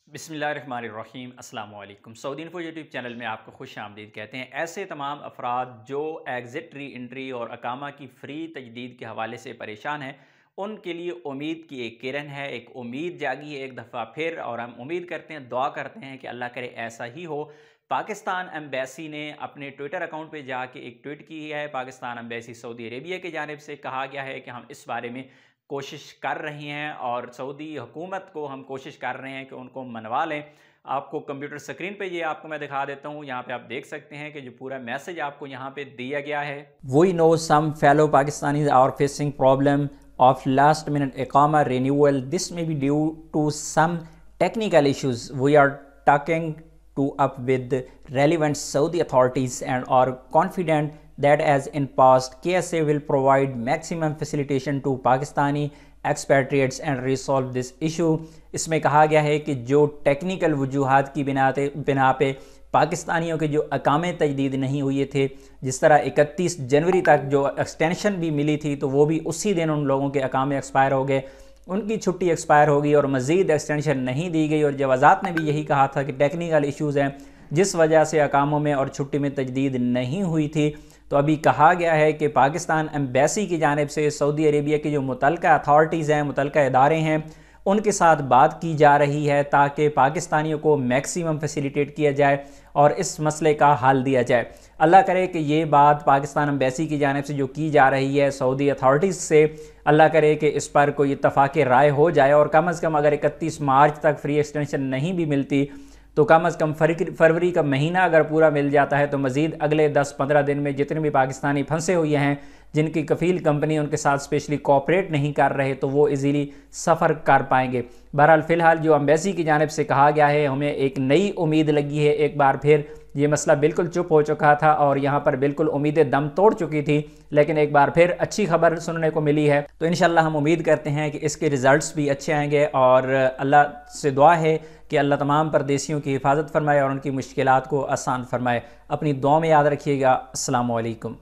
बिस्मिल्लाहिर्रहमानिर्रहीम अस्सलाम वालेकुम। सऊदी इन्फो यूट्यूब चैनल में आपको खुश आमदीद कहते हैं। ऐसे तमाम अफराद जो एग्ज़िट री एंट्री और अकामा की फ़्री तजदीद के हवाले से परेशान हैं, उनके लिए उम्मीद की एक किरण है, एक उम्मीद जागी है एक दफ़ा फिर। और हम उम्मीद करते हैं, दुआ करते हैं कि अल्लाह करे ऐसा ही हो। पाकिस्तान एम्बेसी ने अपने ट्विटर अकाउंट पे जाके एक ट्वीट की है। पाकिस्तान एम्बेसी सऊदी अरेबिया की जानिब से कहा गया है कि हम इस बारे में कोशिश कर रही हैं और सऊदी हुकूमत को हम कोशिश कर रहे हैं कि उनको मनवा लें। आपको कंप्यूटर स्क्रीन पे ये आपको मैं दिखा देता हूँ। यहाँ पे आप देख सकते हैं कि जो पूरा मैसेज आपको यहाँ पे दिया गया है। We know some fellow Pakistanis are facing problem of last minute Iqama renewal. This may be due to some technical issues. We are talking to up with relevant Saudi authorities and are confident that as in past, KSA will provide maximum facilitation to Pakistani expatriates and resolve this issue. इसमें कहा गया है कि जो technical वजूहात की बिना पे पाकिस्तानियों के जो अकामे तजदीद नहीं हुए थे, जिस तरह 31 जनवरी तक जो एक्सटेंशन भी मिली थी तो वो भी उसी दिन उन लोगों के अकामे एक्सपायर हो गए, उनकी छुट्टी एक्सपायर हो गई और मज़ीद एक्सटेंशन नहीं दी गई। और जवाज़ात ने भी यही कहा था कि टेक्निकल इश्यूज़ हैं जिस वजह से अकामों में और छुट्टी में तजदीद नहीं हुई थी। तो अभी कहा गया है कि पाकिस्तान एम्बेसी की जानिब से सऊदी अरेबिया की जो मुतल्लिका अथॉरिटीज़ हैं, मुतल्लिका इदारे हैं, उनके साथ बात की जा रही है ताकि पाकिस्तानियों को मैक्सिमम फैसिलिटेट किया जाए और इस मसले का हल दिया जाए। अल्लाह करे कि ये बात पाकिस्तान एम्बेसी की जानिब से जो की जा रही है सऊदी अथॉरिटीज़ से, अल्लाह करे कि इस पर कोई इत्तफ़ाक़ राय हो जाए और कम से कम अगर 31 मार्च तक फ्री एक्सटेंशन नहीं भी मिलती तो कम से कम फरवरी का महीना अगर पूरा मिल जाता है तो मज़ीद अगले 10-15 दिन में जितने भी पाकिस्तानी फंसे हुए हैं, जिनकी कफ़ील कंपनी उनके साथ स्पेशली कोऑपरेट नहीं कर रहे, तो वो इजीली सफ़र कर पाएंगे। बहरहाल फ़िलहाल जो एम्बेसी की जानिब से कहा गया है, हमें एक नई उम्मीद लगी है। एक बार फिर ये मसला बिल्कुल चुप हो चुका था और यहाँ पर बिल्कुल उम्मीदें दम तोड़ चुकी थी, लेकिन एक बार फिर अच्छी खबर सुनने को मिली है। तो इंशाल्लाह हम उम्मीद करते हैं कि इसके रिज़ल्ट्स भी अच्छे आएंगे और अल्लाह से दुआ है कि अल्लाह तमाम परदेसियों की हिफाजत फरमाए और उनकी मुश्किलात को आसान फरमाए। अपनी दुआ में याद रखिएगा। अस्सलामु अलैकुम।